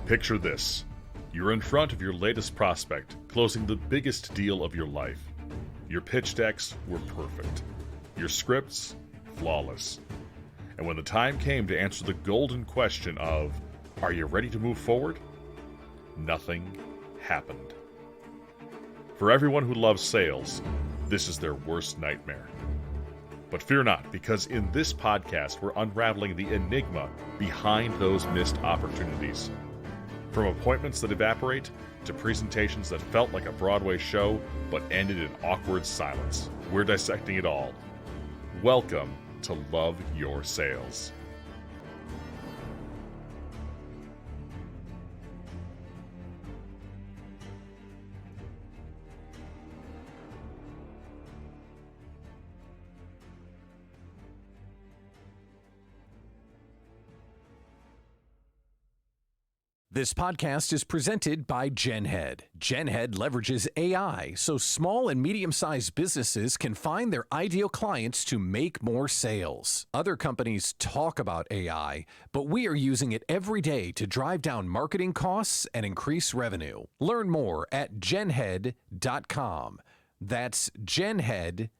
Picture this. You're in front of your latest prospect, closing the biggest deal of your life. Your pitch decks were perfect. Your scripts, flawless. And when the time came to answer the golden question of, are you ready to move forward? Nothing happened. For everyone who loves sales, this is their worst nightmare. But fear not, because in this podcast, we're unraveling the enigma behind those missed opportunities. From appointments that evaporate to presentations that felt like a Broadway show but ended in awkward silence, we're dissecting it all. Welcome to Love Your Sales. This podcast is presented by GenHead. GenHead leverages AI so small and medium-sized businesses can find their ideal clients to make more sales. Other companies talk about AI, but we are using it every day to drive down marketing costs and increase revenue. Learn more at genhead.com. That's genhead.com.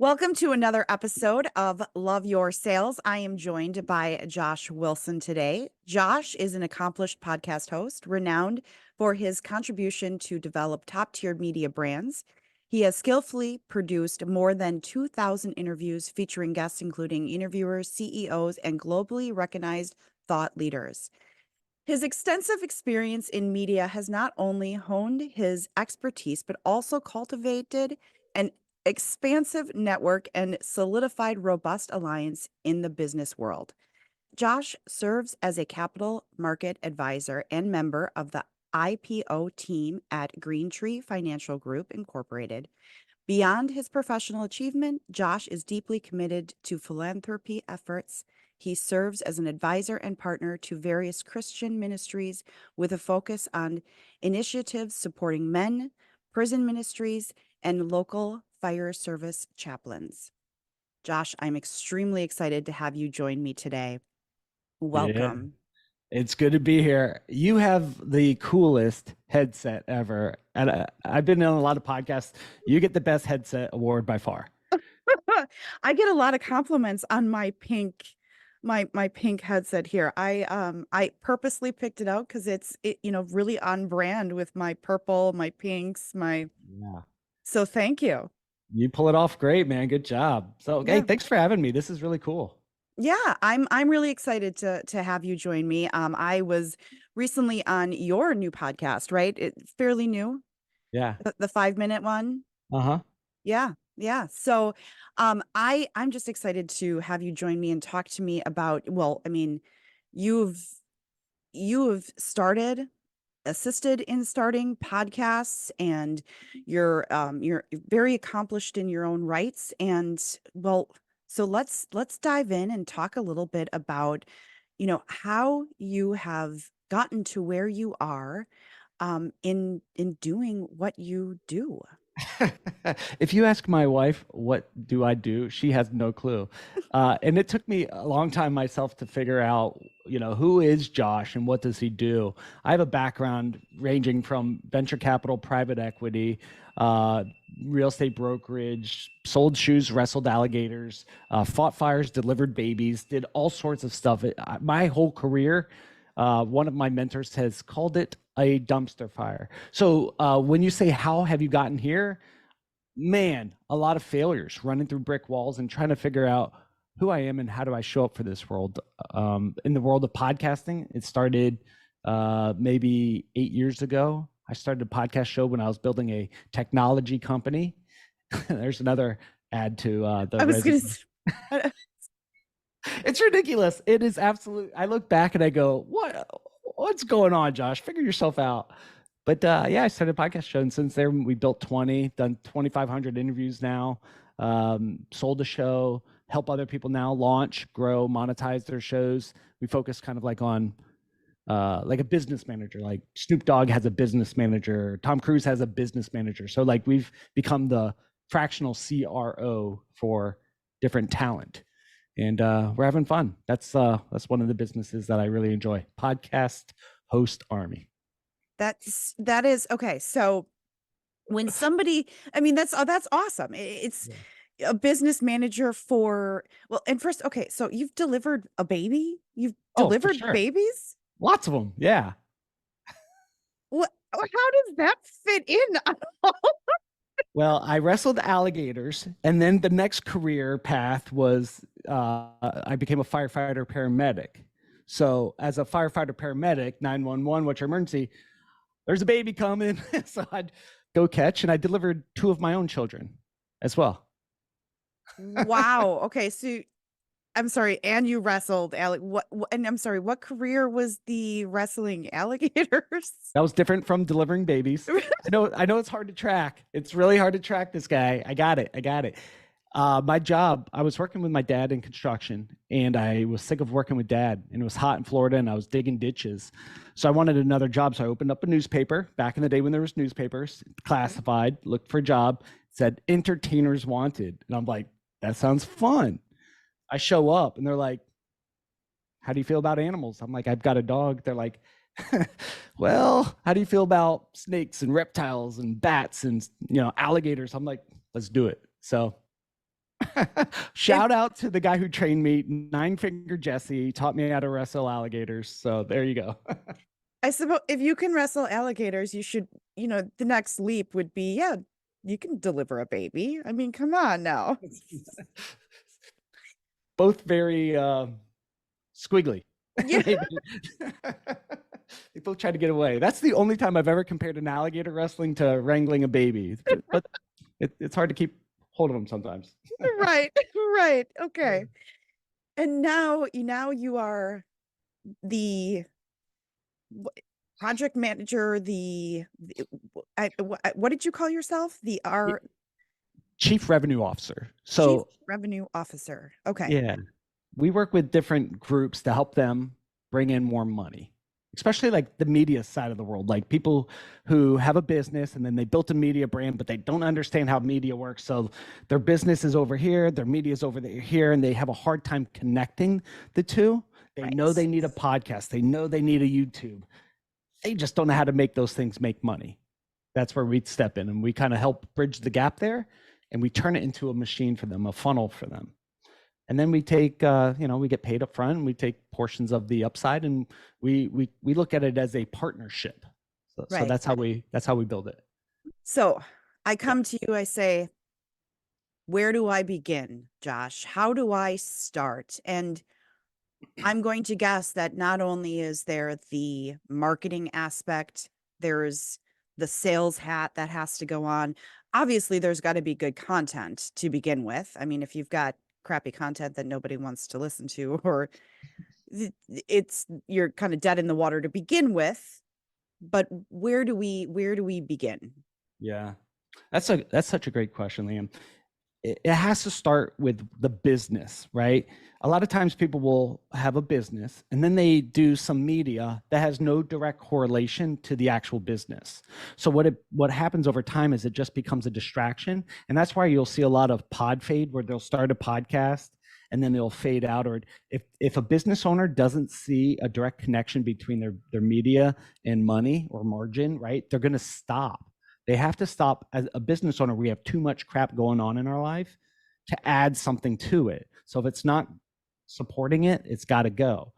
Welcome to another episode of Love Your Sales. I am joined by Josh Wilson today. Josh is an accomplished podcast host, renowned for his contribution to develop top-tier media brands. He has skillfully produced more than 2,000 interviews featuring guests including interviewers, CEOs, and globally recognized thought leaders. His extensive experience in media has not only honed his expertise, but also cultivated an expansive network and solidified robust alliance in the business world. Josh serves as a capital market advisor and member of the IPO team at Greentree Financial Group Incorporated. Beyond his professional achievement, Josh is deeply committed to philanthropy efforts. He serves as an advisor and partner to various Christian ministries with a focus on initiatives supporting men, prison ministries, and local fire service chaplains. Josh, I'm extremely excited to have you join me today. Welcome. Yeah, it's good to be here. You have the coolest headset ever. And I've been on a lot of podcasts. You get the best headset award by far. I get a lot of compliments on my pink headset here. I purposely picked it out because it's really on brand with my purple, my pinks, Yeah. So thank you. You pull it off great, man. Good job. So, Yeah. hey, thanks for having me. This is really cool. Yeah, I'm really excited to have you join me. I was recently on your new podcast, right? It's fairly new, Yeah. the 5-minute one. Uh-huh. Yeah. So, I'm just excited to have you join me and talk to me about, well, I mean, you've assisted in starting podcasts, and you're very accomplished in your own rights. And well, so let's dive in and talk a little bit about, how you have gotten to where you are, in doing what you do. If you ask my wife, what do I do? She has no clue. And it took me a long time myself to figure out, who is Josh and what does he do? I have a background ranging from venture capital, private equity, real estate brokerage, sold shoes, wrestled alligators, fought fires, delivered babies, did all sorts of stuff. My whole career, one of my mentors has called it a dumpster fire. So when you say, how have you gotten here? Man, a lot of failures, running through brick walls and trying to figure out who I am and how do I show up for this world. In the world of podcasting, it started maybe 8 years ago. I started a podcast show when I was building a technology company. There's another add to the I was going to resume. It's ridiculous. It is absolute. I look back and I go, what's going on, Josh? Figure yourself out. But yeah, I started a podcast show, and since then we built 20, done 2,500 interviews now, sold a show, help other people now launch, grow, monetize their shows. We focus kind of like on like a business manager, like Snoop Dogg has a business manager, Tom Cruise has a business manager. So like we've become the fractional CRO for different talent. And we're having fun. That's one of the businesses that I really enjoy. Podcast host army. That is okay. So when somebody, I mean, that's awesome. It's a business manager for, well, and first, okay, so you've delivered a baby? You've Oh, for delivered sure. babies? Lots of them. Yeah. What, how does that fit in? Well, I wrestled alligators, and then the next career path was I became a firefighter paramedic. So, as a firefighter paramedic, 911, what's your emergency? There's a baby coming. So I'd go catch, and I delivered 2 of my own children as well. Wow. Okay, so I'm sorry, and you wrestled what, and I'm sorry, what career was the wrestling alligators? That was different from delivering babies. I know it's hard to track. It's really hard to track this guy. I got it. My job, I was working with my dad in construction, and I was sick of working with dad, and it was hot in Florida, and I was digging ditches. So I wanted another job. So I opened up a newspaper back in the day when there was newspapers, classified, looked for a job, said entertainers wanted. And I'm like, that sounds fun. I show up and they're like, how do you feel about animals? I'm like, I've got a dog. They're like, well, how do you feel about snakes and reptiles and bats and, alligators? I'm like, let's do it. So shout out to the guy who trained me, 9-Finger Jesse, taught me how to wrestle alligators. So there you go. I suppose if you can wrestle alligators, you should, the next leap would be, yeah, you can deliver a baby. I mean, come on now. Both very squiggly. Yeah. They both try to get away. That's the only time I've ever compared an alligator wrestling to wrangling a baby. But it's hard to keep hold of them sometimes. Right. Okay. And now you are the project manager, what did you call yourself? Chief Revenue Officer. So Chief Revenue Officer. Okay. Yeah. We work with different groups to help them bring in more money, especially like the media side of the world, like people who have a business and then they built a media brand, but they don't understand how media works. So their business is over here, their media is over here, and they have a hard time connecting the two. They know they need a podcast. They know they need a YouTube. They just don't know how to make those things make money. That's where we step in and we kind of help bridge the gap there, and we turn it into a machine for them, a funnel for them. And then we take, we get paid up front, and we take portions of the upside, and we look at it as a partnership. So that's how we build it. So I come to you, I say, where do I begin, Josh? How do I start? And I'm going to guess that not only is there the marketing aspect, there's the sales hat that has to go on. Obviously, there's got to be good content to begin with. I mean, if you've got crappy content that nobody wants to listen to, or you're kind of dead in the water to begin with. But where do we begin? Yeah, that's such a great question, Liam. It has to start with the business, right? A lot of times people will have a business and then they do some media that has no direct correlation to the actual business. So what happens over time is it just becomes a distraction. And that's why you'll see a lot of pod fade, where they'll start a podcast and then they'll fade out. Or if a business owner doesn't see a direct connection between their media and money or margin, right, they're going to stop. They have to stop. As a business owner, we have too much crap going on in our life to add something to it. So if it's not supporting it, it's got to go.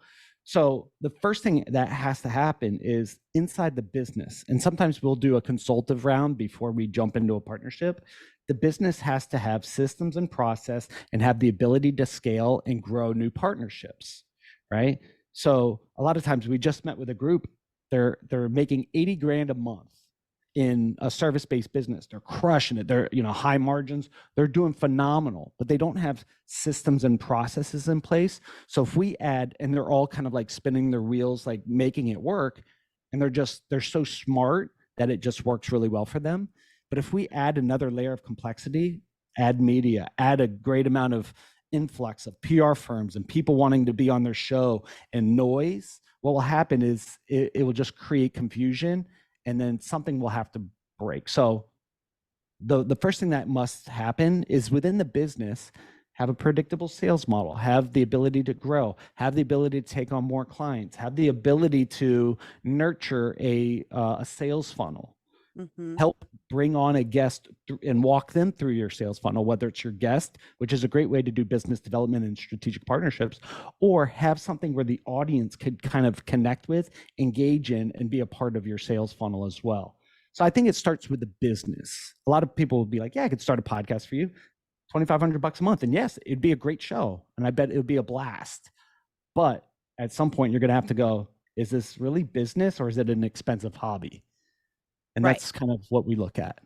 So the first thing that has to happen is inside the business. And sometimes we'll do a consultative round before we jump into a partnership. The business has to have systems and process and have the ability to scale and grow new partnerships, right? So a lot of times we just met with a group. They're making 80 grand a month in a service-based business. They're crushing it. They're, high margins. They're doing phenomenal, but they don't have systems and processes in place. So if we add, and they're all kind of like spinning their wheels, like making it work, and they're so smart that it just works really well for them. But if we add another layer of complexity, add media, add a great amount of influx of PR firms and people wanting to be on their show and noise, what will happen is it will just create confusion, and then something will have to break. So the first thing that must happen is within the business, have a predictable sales model, have the ability to grow, have the ability to take on more clients, have the ability to nurture a sales funnel, Mm-hmm. help bring on a guest and walk them through your sales funnel, whether it's your guest, which is a great way to do business development and strategic partnerships, or have something where the audience could kind of connect with, engage in, and be a part of your sales funnel as well. So I think it starts with the business. A lot of people will be like, yeah, I could start a podcast for you, $2,500 a month. And yes, it'd be a great show. And I bet it would be a blast. But at some point you're going to have to go, is this really business or is it an expensive hobby? And Right. that's kind of what we look at.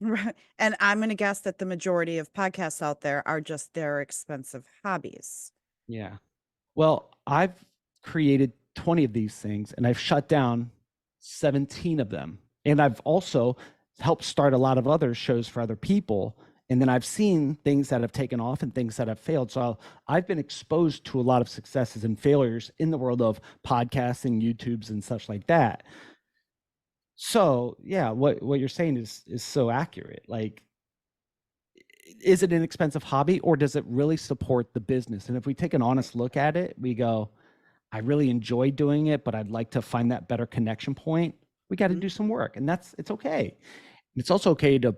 Right. And I'm going to guess that the majority of podcasts out there are just their expensive hobbies. Yeah. Well, I've created 20 of these things and I've shut down 17 of them. And I've also helped start a lot of other shows for other people. And then I've seen things that have taken off and things that have failed. So I've been exposed to a lot of successes and failures in the world of podcasting, YouTubes, and such like that. So yeah, what you're saying is so accurate. Like, is it an expensive hobby or does it really support the business? And if we take an honest look at it, we go, I really enjoy doing it, but I'd like to find that better connection point. We got to do some work, and it's okay. It's also okay to,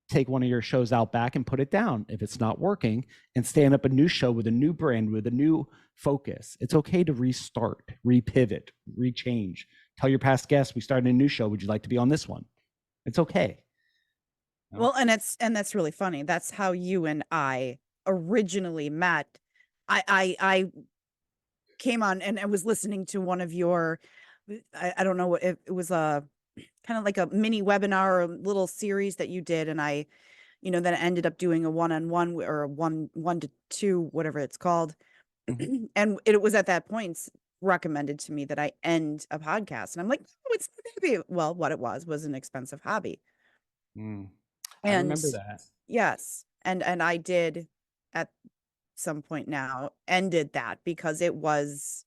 take one of your shows out back and put it down if it's not working and stand up a new show with a new brand, with a new focus. It's okay to restart, repivot, rechange. Tell your past guests, we started a new show. Would you like to be on this one? It's okay. Well, and that's really funny. That's how you and I originally met. I came on and I was listening to one of your, I don't know what it was, a kind of like a mini webinar or a little series that you did. And I, then ended up doing a one-on-one or a one to two, whatever it's called. Mm-hmm. And it was at that point recommended to me that I end a podcast. And I'm like, oh, it's not happy. Well, what it was an expensive hobby. I And remember that. yes. And I did at some point now ended that because it wasn't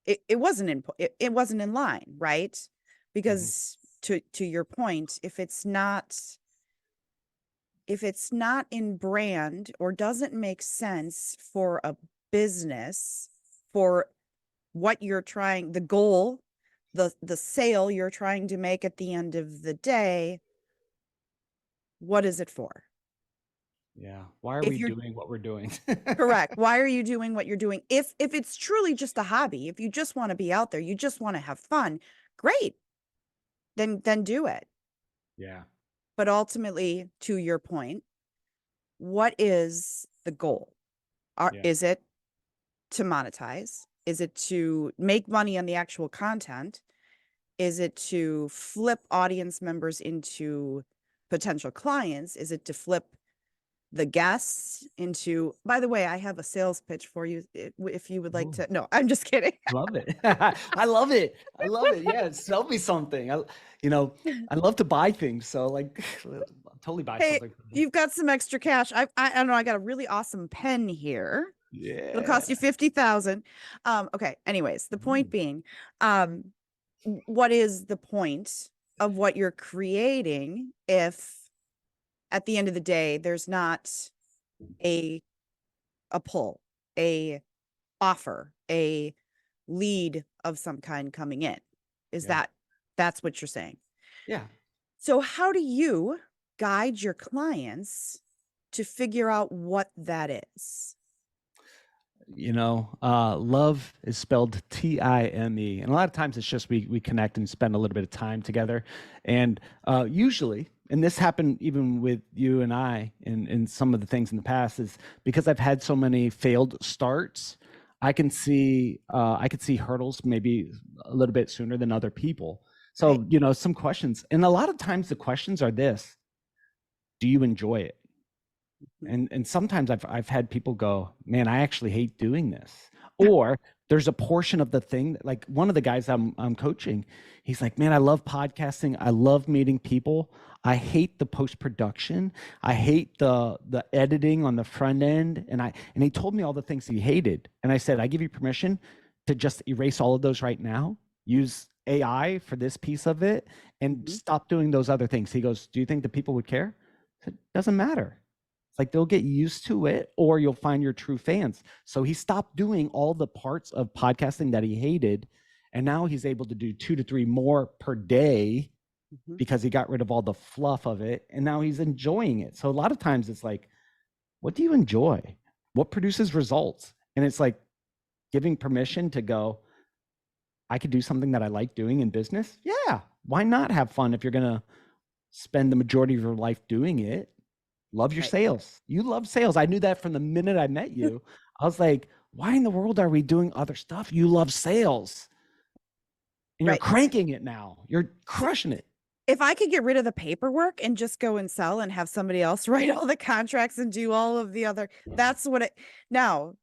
in line, right? Because to your point, if it's not in brand or doesn't make sense for a business, for what you're trying, the goal, the sale you're trying to make at the end of the day, what is it for? Yeah. Why are we doing what we're doing? Correct. Why are you doing what you're doing? If it's truly just a hobby, if you just want to be out there, you just want to have fun, great. Then do it. Yeah. But ultimately, to your point, what is the goal? Is it to monetize? Is it to make money on the actual content? Is it to flip audience members into potential clients? Is it to flip the guests into, by the way, I have a sales pitch for you if you would like to. No, I'm just kidding. Love it. I love it. I love it. Yeah. Sell me something. I love to buy things. So like totally buy something. You've got some extra cash. I don't know. I got a really awesome pen here. Yeah. It'll cost you $50,000. Okay. Anyways, the point being, what is the point of what you're creating if at the end of the day, there's not a pull, a offer, a lead of some kind coming in? That's what you're saying? Yeah. So how do you guide your clients to figure out what that is? Love is spelled Time. And a lot of times it's just we connect and spend a little bit of time together. And usually, and this happened even with you and I in some of the things in the past, is because I've had so many failed starts, I can see hurdles maybe a little bit sooner than other people. So, right. Some questions. And a lot of times the questions are this: do you enjoy it? And sometimes I've had people go, man, I actually hate doing this. Or there's a portion of the thing, like one of the guys I'm coaching, he's like, man, I love podcasting. I love meeting people. I hate the post-production. I hate the editing on the front end. And he told me all the things he hated. And I said, I give you permission to just erase all of those right now. Use AI for this piece of it and stop doing those other things. He goes, do you think the people would care? I said, doesn't matter. It's like they'll get used to it, or you'll find your true fans. So he stopped doing all the parts of podcasting that he hated, and now he's able to do 2 to 3 more per day because he got rid of all the fluff of it, and now he's enjoying it. So a lot of times it's like, what do you enjoy? What produces results? And it's like giving permission to go, I could do something that I like doing in business. Yeah, why not have fun if you're going to spend the majority of your life doing it? Love your sales. You love sales. I knew that from the minute I met you. I was like, why in the world are we doing other stuff? You love sales. And you're cranking it now. You're crushing it. If I could get rid of the paperwork and just go and sell and have somebody else write all the contracts and do all of the other, that's what it, now,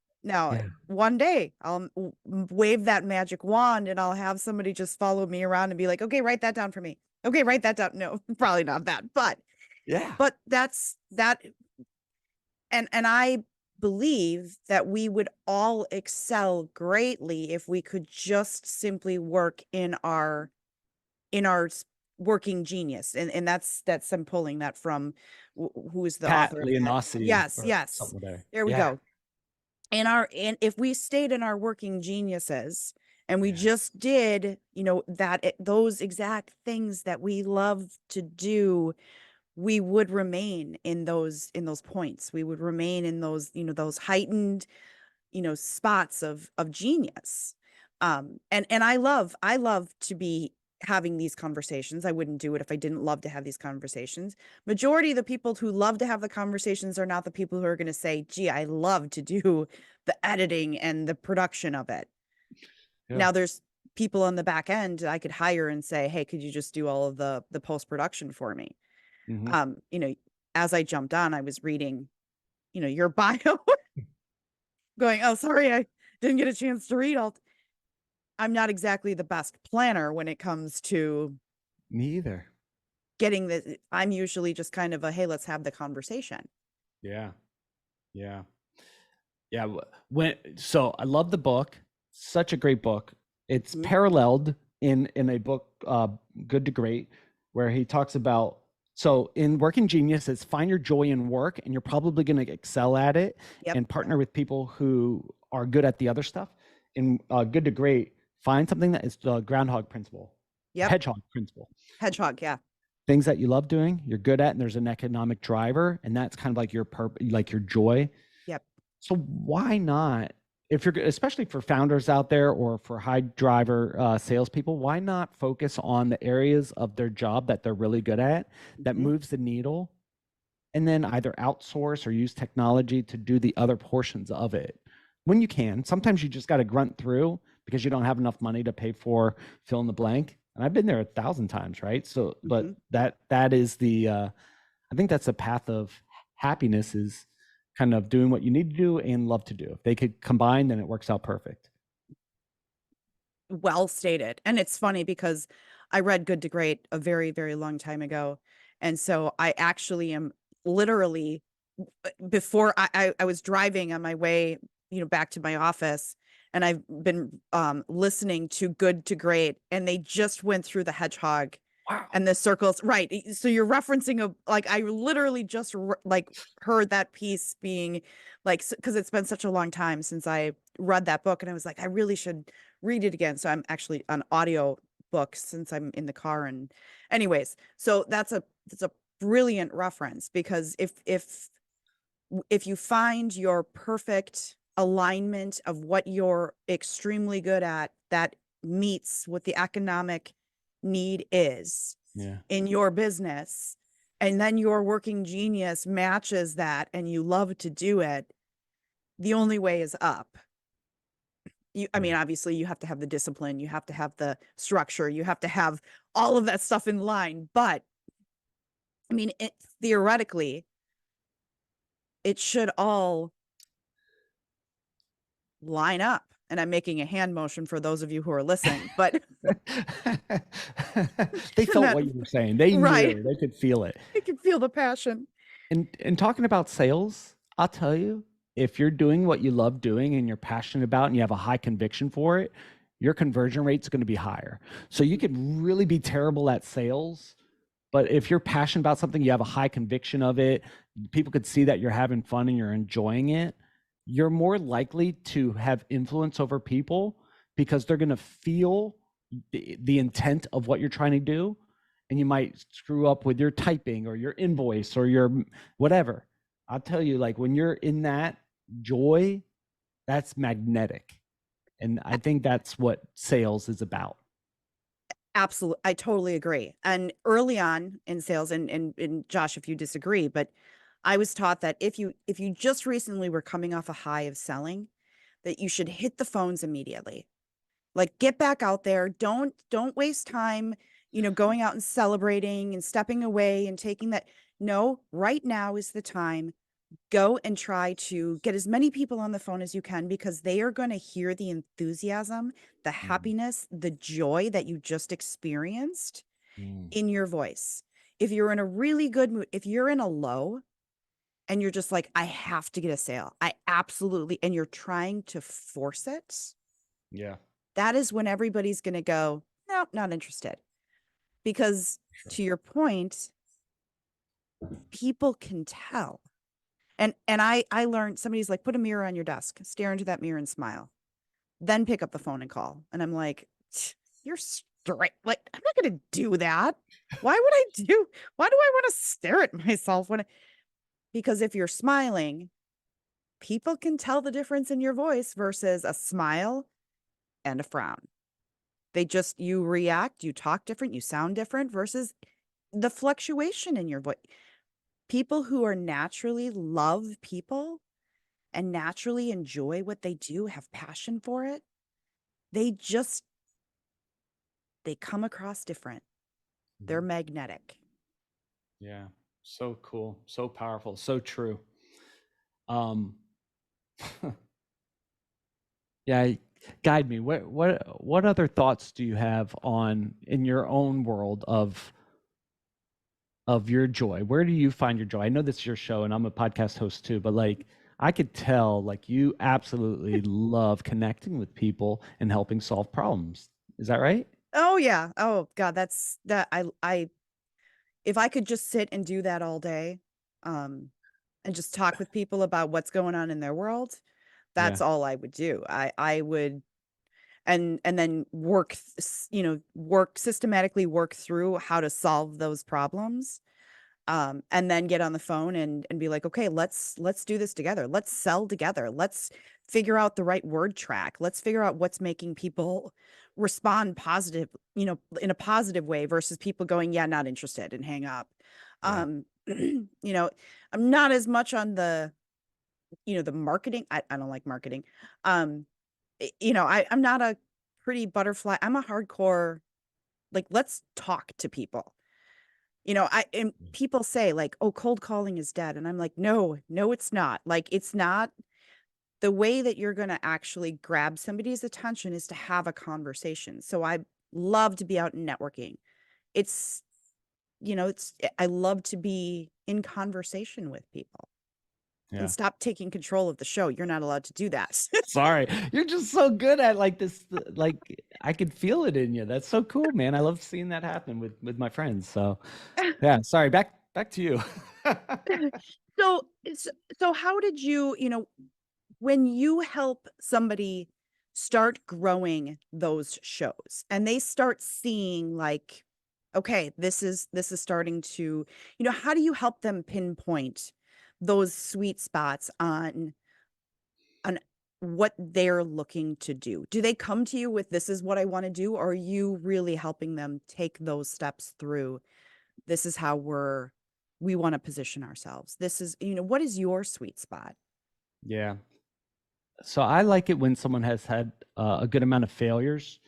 one day I'll wave that magic wand and I'll have somebody just follow me around and be like, okay, write that down for me. Okay, write that down. No, probably not that, but but that's that. And I believe that we would all excel greatly if we could just simply work in our working genius. And that's I'm pulling that from who is the Pat author of Leonasi. Yes. There we go. And if we stayed in our working geniuses and we just did, those exact things that we love to do, we would remain in those points. We would remain in those, those heightened, spots of genius. And I love to be having these conversations. I wouldn't do it if I didn't love to have these conversations. Majority of the people who love to have the conversations are not the people who are going to say, gee, I love to do the editing and the production of it. Now there's people on the back end I could hire and say, hey, could you just do all of the post-production for me? As I jumped on, I was reading, your bio going, oh, sorry, I didn't get a chance to read all. I'm not exactly the best planner when it comes to me either. Getting the, I'm usually just kind of a, hey, let's have the conversation. So I love the book. Such a great book. It's paralleled in a book, Good to Great, where he talks about, so in Working Genius, it's find your joy in work, and you're probably going to excel at it and partner with people who are good at the other stuff. In Good to Great, find something that is the groundhog principle, hedgehog principle. Hedgehog, things that you love doing, you're good at, and there's an economic driver, and that's kind of like your like your joy. So why not, if you're, especially for founders out there or for high driver salespeople, why not focus on the areas of their job that they're really good at, that moves the needle, and then either outsource or use technology to do the other portions of it when you can. Sometimes you just got to grunt through because you don't have enough money to pay for fill in the blank. And I've been there 1,000 times, right? So, but that is the, I think that's a path of happiness, is kind of doing what you need to do and love to do. If they could combine, then it works out perfect. Well stated. And it's funny because I read Good to Great a very, very long time ago. And so I actually am literally, before I was driving on my way, back to my office, and I've been listening to Good to Great, and they just went through the hedgehog and the circles. Right. So you're referencing I literally just heard that piece being like, because it's been such a long time since I read that book, and I was like, I really should read it again. So I'm actually on audio book since I'm in the car. And anyways, so that's a brilliant reference, because if you find your perfect alignment of what you're extremely good at that meets what the economic need is in your business, and then your working genius matches that and you love to do it, the only way is up. I mean, obviously you have to have the discipline, you have to have the structure, you have to have all of that stuff in line, but I mean, theoretically it should all line up. And I'm making a hand motion for those of you who are listening, but they felt what you were saying. They knew, they could feel it. They could feel the passion. And talking about sales, I'll tell you, if you're doing what you love doing and you're passionate about and you have a high conviction for it, your conversion rate is going to be higher. So you could really be terrible at sales, But if you're passionate about something, you have a high conviction of it, people could see that you're having fun and you're enjoying it, you're more likely to have influence over people because they're going to feel the intent of what you're trying to do. And you might screw up with your typing or your invoice or your whatever. I'll tell you, like when you're in that joy, that's magnetic. And I think that's what sales is about. Absolutely. I totally agree. And early on in sales, and Josh, if you disagree, but I was taught that if you just recently were coming off a high of selling, that you should hit the phones immediately. Like get back out there. Don't waste time, going out and celebrating and stepping away and taking that. No, right now is the time. Go and try to get as many people on the phone as you can because they are going to hear the enthusiasm, the happiness, the joy that you just experienced in your voice. If you're in a really good mood, if you're in a low and you're just like, I have to get a sale, I absolutely, and you're trying to force it, Yeah. that is when everybody's going to go, no, not interested. Because to your point, people can tell. And I learned, somebody's like, put a mirror on your desk, stare into that mirror and smile, then pick up the phone and call. And I'm like, you're straight. Like, I'm not going to do that. Why do I want to stare at myself because if you're smiling, people can tell the difference in your voice versus a smile and a frown. You react, you talk different, you sound different versus the fluctuation in your voice. People who are naturally love people and naturally enjoy what they do, have passion for it, they come across different. They're magnetic. Yeah. So cool. So powerful. So true. Yeah. Guide me. What other thoughts do you have on in your own world of your joy? Where do you find your joy? I know this is your show and I'm a podcast host too, but like I could tell like you absolutely love connecting with people and helping solve problems. Is that right? Oh yeah. Oh God, that's that I if I could just sit and do that all day, and just talk with people about what's going on in their world, Yeah. that's all I would do. I would and then work systematically work through how to solve those problems. And then get on the phone and be like, okay, let's do this together. Let's sell together. Let's figure out the right word track. Let's figure out what's making people respond positive, in a positive way versus people going, yeah, not interested and hang up. Yeah. I'm not as much on the, the marketing. I don't like marketing. I'm not a pretty butterfly. I'm a hardcore, like, let's talk to people. And people say like, oh, cold calling is dead. And I'm like, no, it's not. Like, it's not. The way that you're going to actually grab somebody's attention is to have a conversation. So I love to be out and networking. It's, I love to be in conversation with people and Yeah. stop taking control of the show. You're not allowed to do that. Sorry. You're just so good at like this, like I could feel it in you. That's so cool, man. I love seeing that happen with my friends. So yeah, sorry. Back to you. So, so how did you, when you help somebody start growing those shows and they start seeing like, okay, this is starting to, how do you help them pinpoint those sweet spots on what they're looking to do? Do they come to you with, this is what I want to do? Or are you really helping them take those steps through? This is how we want to position ourselves. This is, what is your sweet spot? Yeah. So I like it when someone has had a good amount of failures,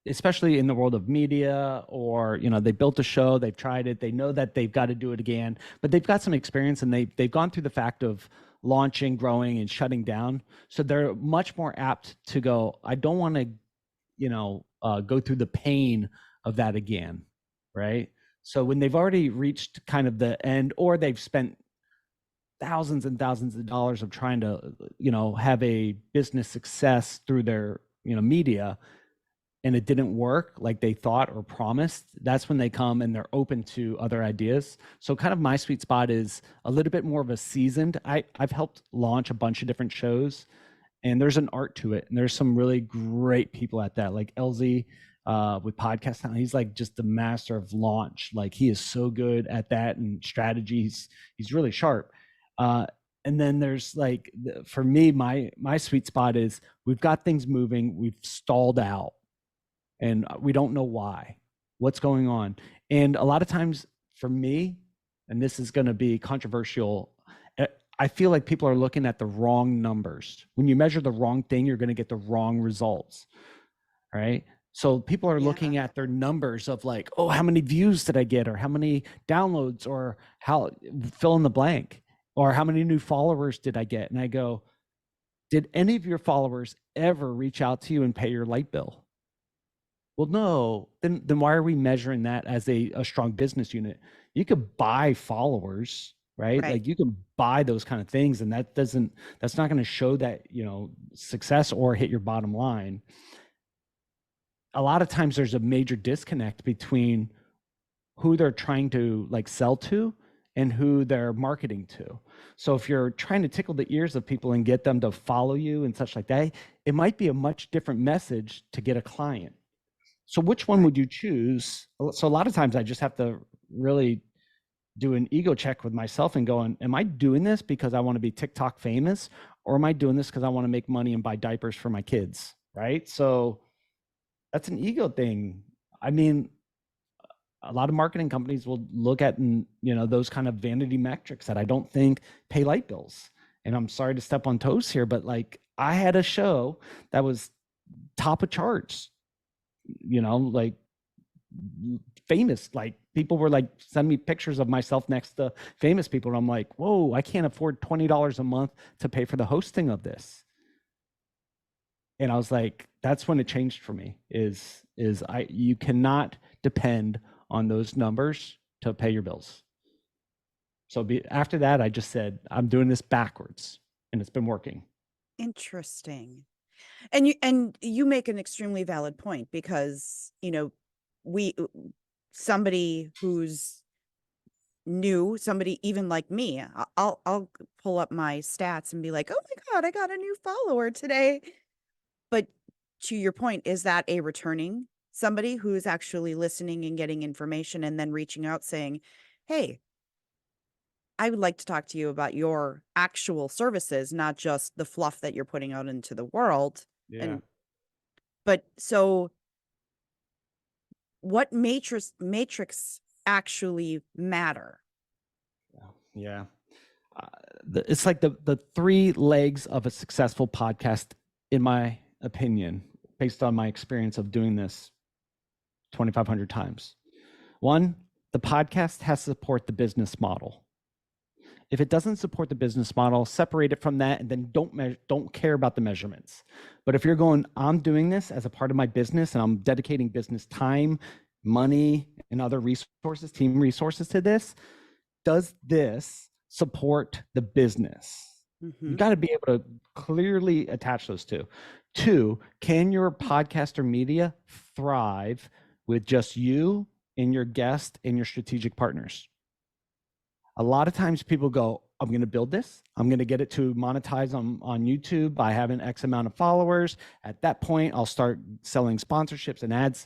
especially in the world of media, or they built a show, they've tried it, they know that they've got to do it again, but they've got some experience and they've gone through the fact of launching, growing, and shutting down. So they're much more apt to go, I don't want to, go through the pain of that again, right? So when they've already reached kind of the end, or they've spent thousands and thousands of dollars of trying to have a business success through their media, and it didn't work like they thought or promised, that's when they come and they're open to other ideas. So kind of my sweet spot is a little bit more of a seasoned. I've helped launch a bunch of different shows, and there's an art to it. And there's some really great people at that, like LZ with podcast now. He's like just the master of launch. Like he is so good at that and strategies. He's really sharp. And then there's like, for me, my sweet spot is we've got things moving, we've stalled out, and we don't know why, what's going on. And a lot of times for me, and this is going to be controversial, I feel like people are looking at the wrong numbers. When you measure the wrong thing, you're going to get the wrong results, right? So people are looking at their numbers of like, oh, how many views did I get? Or how many downloads? Or how, fill in the blank. Or how many new followers did I get? And I go, did any of your followers ever reach out to you and pay your light bill? Well, no. Then why are we measuring that as a strong business unit? You could buy followers, right? Like you can buy those kind of things, and that's not going to show that, success or hit your bottom line. A lot of times there's a major disconnect between who they're trying to like sell to and who they're marketing to. So if you're trying to tickle the ears of people and get them to follow you and such like that, it might be a much different message to get a client. So which one would you choose? So a lot of times I just have to really do an ego check with myself and go, am I doing this because I want to be TikTok famous, or am I doing this because I want to make money and buy diapers for my kids, right? So that's an ego thing. I mean, a lot of marketing companies will look at, those kind of vanity metrics that I don't think pay light bills. And I'm sorry to step on toes here, but like I had a show that was top of charts, like famous, like people were like sending me pictures of myself next to famous people. And I'm like, whoa, I can't afford $20 a month to pay for the hosting of this. And I was like, that's when it changed for me you cannot depend on those numbers to pay your bills. So after that, I just said, I'm doing this backwards, and it's been working. Interesting. And you make an extremely valid point, because, somebody who's new, somebody even like me, I'll pull up my stats and be like, oh my God, I got a new follower today. But to your point, is that a returning somebody who's actually listening and getting information and then reaching out saying, hey, I would like to talk to you about your actual services, not just the fluff that you're putting out into the world. Yeah. But so what matrix actually matter? Yeah. It's like the three legs of a successful podcast, in my opinion, based on my experience of doing this 2,500 times. One, the podcast has to support the business model. If it doesn't support the business model, separate it from that, and then don't care about the measurements. But if you're going, I'm doing this as a part of my business, and I'm dedicating business time, money, and other resources, team resources to this, does this support the business? You got to be able to clearly attach those two. Two, can your podcast or media thrive with just you and your guest and your strategic partners? A lot of times people go, I'm going to build this. I'm going to get it to monetize on YouTube by having X amount of followers. At that point, I'll start selling sponsorships and ads.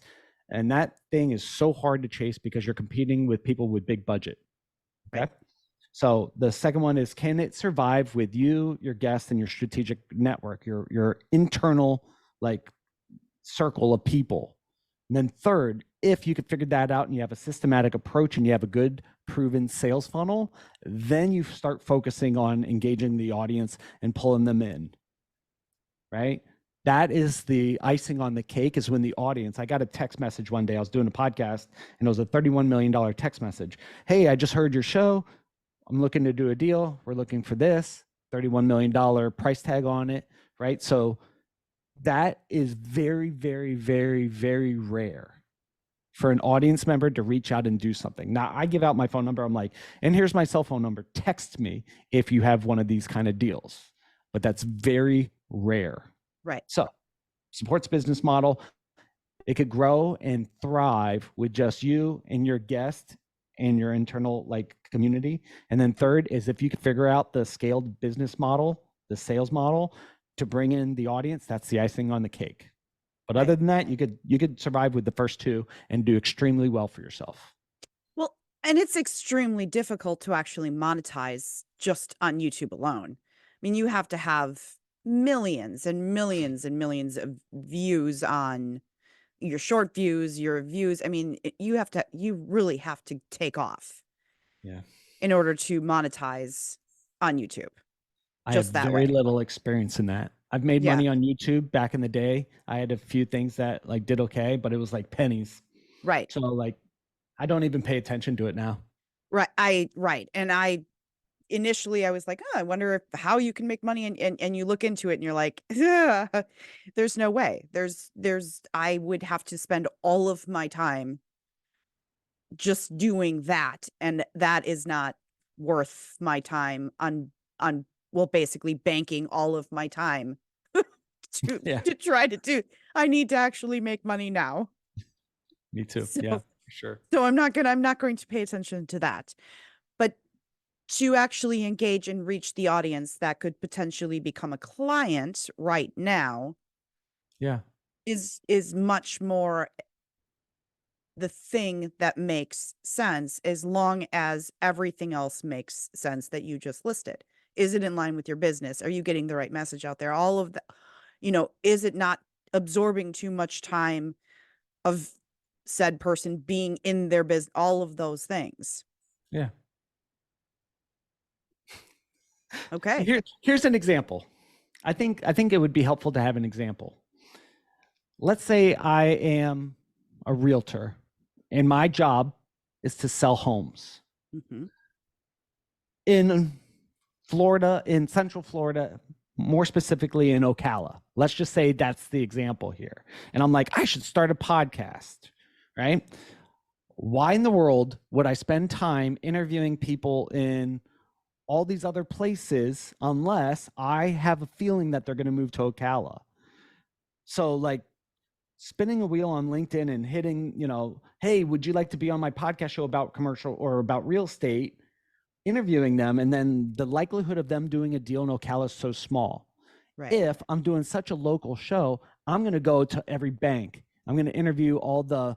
And that thing is so hard to chase because you're competing with people with big budget. Okay. Right. So the second one is, can it survive with you, your guests, and your strategic network, your internal like circle of people? And then third, if you could figure that out and you have a systematic approach and you have a good proven sales funnel, then you start focusing on engaging the audience and pulling them in, right? That is the icing on the cake, is when the audience, I got a text message one day, I was doing a podcast and it was a $31 million text message. Hey, I just heard your show. I'm looking to do a deal. We're looking for this $31 million price tag on it, right? So that is very, very, very, very rare for an audience member to reach out and do something. Now, I give out my phone number. I'm like, and here's my cell phone number. Text me if you have one of these kind of deals. But that's very rare. Right. So supports business model. It could grow and thrive with just you and your guest and your internal like community. And then third is if you could figure out the scaled business model, the sales model to bring in the audience, that's the icing on the cake. But Right. other than that, you could survive with the first two and do extremely well for yourself. Well, and it's extremely difficult to actually monetize just on YouTube alone. I mean, you have to have millions and millions and millions of views on your short views, your views. I mean, you really have to take off Yeah. in order to monetize on YouTube I have just that very way. little experience in that. I've made Yeah. money on YouTube back in the day. I had a few things that like did okay, but it was like pennies. Right. So like I don't even pay attention to it now. Right. And initially I was like, oh, I wonder how you can make money. And you look into it and you're like, yeah, there's no way. I would have to spend all of my time just doing that. And that is not worth my time on, well, basically banking all of my time Yeah, to try to do. I need to actually make money now. me too. So, Yeah, for sure. so I'm not going to pay attention to that. But to actually engage and reach the audience that could potentially become a client right now Yeah. is much more the thing that makes sense, as long as everything else makes sense that you just listed. Is it in line with your business? Are you getting the right message out there? All of the, is it not absorbing too much time of said person being in their business? All of those things. Yeah. Okay. Here's an example. I think it would be helpful to have an example. Let's say I am a realtor and my job is to sell homes. Mm-hmm. In Florida, in Central Florida, more specifically in Ocala. Let's just say that's the example here. And I'm like, I should start a podcast, right? Why in the world would I spend time interviewing people in all these other places unless I have a feeling that they're going to move to Ocala? So like spinning a wheel on LinkedIn and hitting, hey, would you like to be on my podcast show about commercial or about real estate? Interviewing them, and then the likelihood of them doing a deal in Ocala is so small. Right. If I'm doing such a local show, I'm going to go to every bank. I'm going to interview all the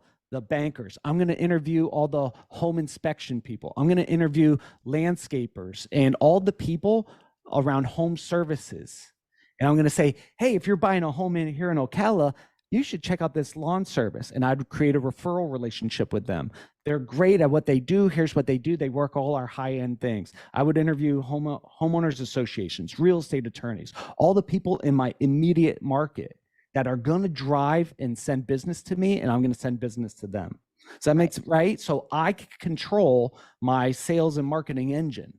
bankers. I'm going to interview all the home inspection people. I'm going to interview landscapers and all the people around home services. And I'm going to say, hey, if you're buying a home in here in Ocala, you should check out this lawn service. And I'd create a referral relationship with them. They're great at what they do. Here's what they do. They work all our high-end things. I would interview homeowners associations, real estate attorneys, all the people in my immediate market that are going to drive and send business to me, and I'm going to send business to them. So that makes it right. So I can control my sales and marketing engine.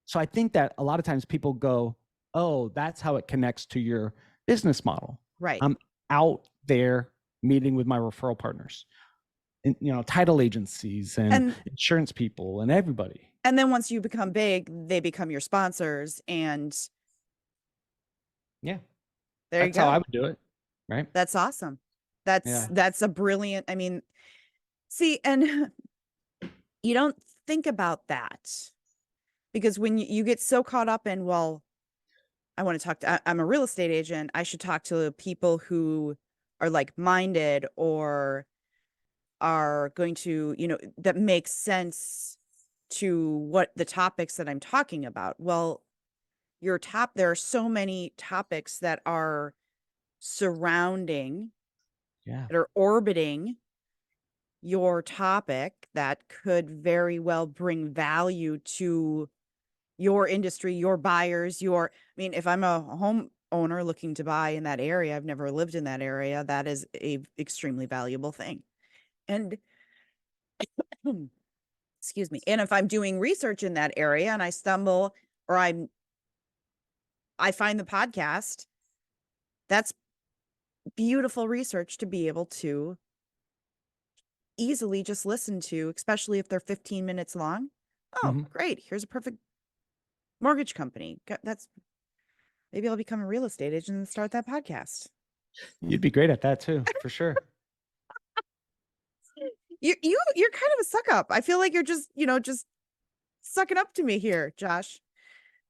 So I think that a lot of times people go, oh, that's how it connects to your business model. Right. I'm out there meeting with my referral partners, and, title agencies and insurance people and everybody. And then once you become big, they become your sponsors, and yeah, there you that's go. how I would do it. Right. That's awesome. That's a brilliant, I mean, see, and you don't think about that because when you get so caught up in, well, I want to talk to, I'm a real estate agent. I should talk to people who are like-minded or are going to, that makes sense to what the topics that I'm talking about. Well, there are so many topics that are surrounding, that are orbiting your topic that could very well bring value to your industry, your buyers, I mean, if I'm a homeowner looking to buy in that area, I've never lived in that area, that is a extremely valuable thing. And excuse me. And if I'm doing research in that area and I stumble or I find the podcast, that's beautiful research to be able to easily just listen to, especially if they're 15 minutes long. Oh, great. Here's a perfect mortgage company. Maybe I'll become a real estate agent and start that podcast. You'd be great at that too, for sure. You're kind of a suck up. I feel like you're just, just sucking up to me here, Josh.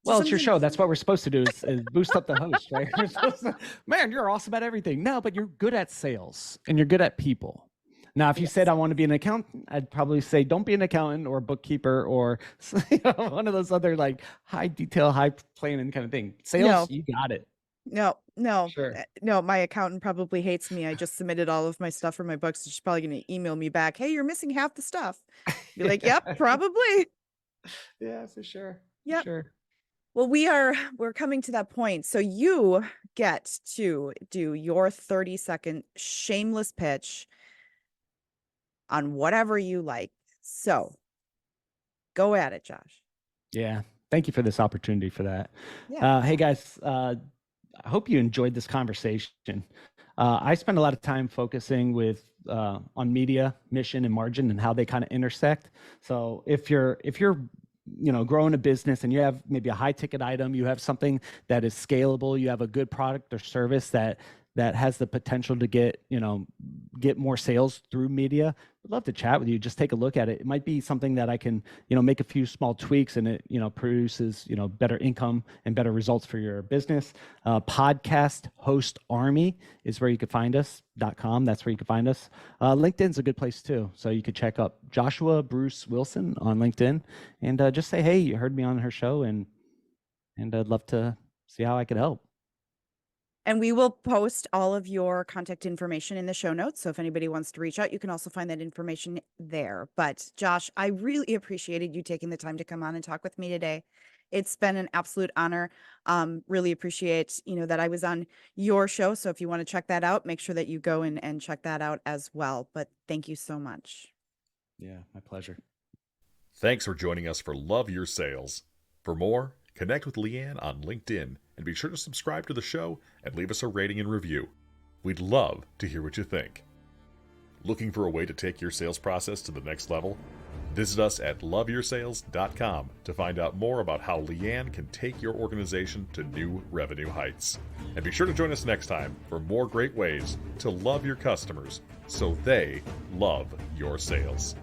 Well, it's your show. That's what we're supposed to do is boost up the host, right? We're supposed to, man, you're awesome at everything. No, but you're good at sales and you're good at people. Now, if you said I want to be an accountant, I'd probably say don't be an accountant or a bookkeeper or one of those other like high detail, high planning kind of thing. Sales, you got it. No, Sure. no. My accountant probably hates me. I just submitted all of my stuff for my books. So she's probably going to email me back. Hey, you're missing half the stuff. Be like, yep, probably. Yeah, for sure. Yep. Sure. Well, we're coming to that point. So you get to do your 30-second shameless pitch on whatever you like. So go at it, Josh. Yeah. Thank you for this opportunity for that. Yeah. Hey guys, I hope you enjoyed this conversation. I spend a lot of time focusing on media, mission, and margin and how they kind of intersect. So if you're growing a business and you have maybe a high ticket item, you have something that is scalable, you have a good product or service that has the potential to get more sales through media, I'd love to chat with you. Just take a look at it. It might be something that I can, make a few small tweaks and it, produces, better income and better results for your business. Podcast Host Army is where you can find us.com. That's where you can find us. LinkedIn's a good place too. So you could check up Joshua Bruce Wilson on LinkedIn and just say, hey, you heard me on her show and I'd love to see how I could help. And we will post all of your contact information in the show notes. So if anybody wants to reach out, you can also find that information there. But Josh, I really appreciated you taking the time to come on and talk with me today. It's been an absolute honor. Really appreciate, that I was on your show. So if you want to check that out, make sure that you go and check that out as well. But thank you so much. Yeah, my pleasure. Thanks for joining us for Love Your Sales. For more, connect with Leanne on LinkedIn and be sure to subscribe to the show and leave us a rating and review. We'd love to hear what you think. Looking for a way to take your sales process to the next level? Visit us at loveyoursales.com to find out more about how Leanne can take your organization to new revenue heights. And be sure to join us next time for more great ways to love your customers so they love your sales.